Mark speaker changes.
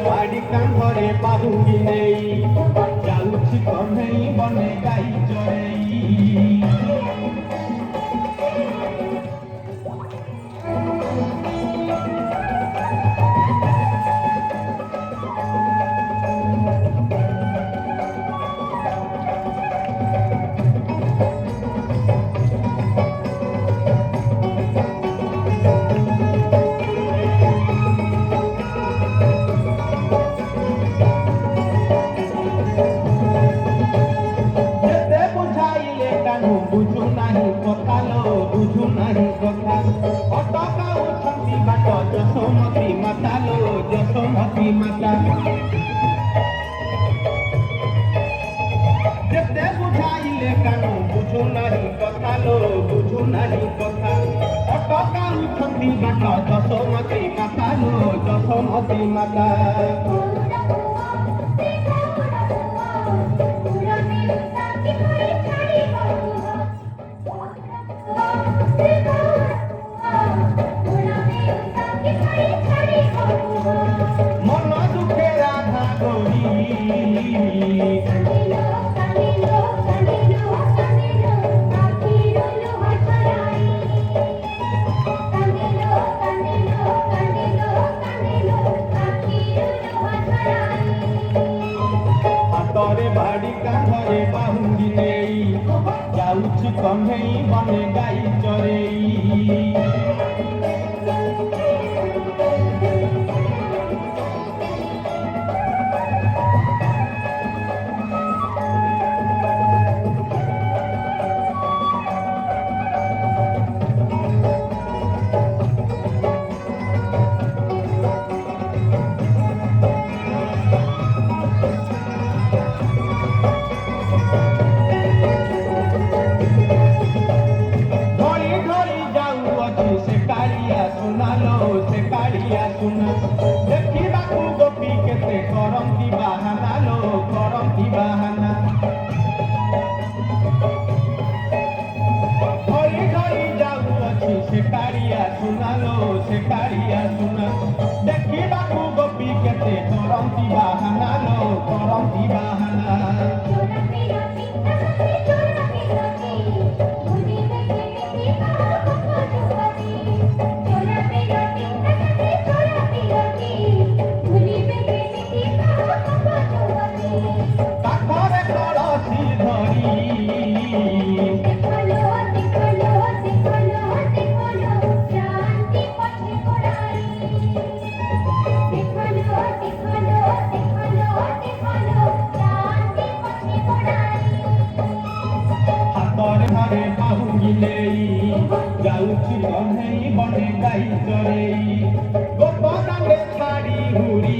Speaker 1: बाड़ी कांधरे बाहुंगी नेई जाउछि कन्हई बने गाई चरेई बुझु नाही कथा लो बुझु नाही कथा अटका उछंती बाट जसोमती माता लो जसोमती माता जेते बुझाइले कानु बुझु नाही कथा लो बुझु नाही कथा अटका उछंती बाट जसोमती माता लो जसोमती माता मन दुखे राधा हातरे बाड़ी कांधरे बाहुंगी नेई जाउछि कन्हई बने गाई चरेई देखिबाकू गोपी केते करंती बाहाना लो करंती बाहाना घड़ी घड़ी जाऊ अछि से कारिया सुना लो से कारिया सुना देखिबाकू गोपी केते करंती बाहाना लो करंती बाहाना हातरे बाहुंगी नेई जाउछि कन्हई बने गाई चरेई गोप दांगे छाड़ी हुरी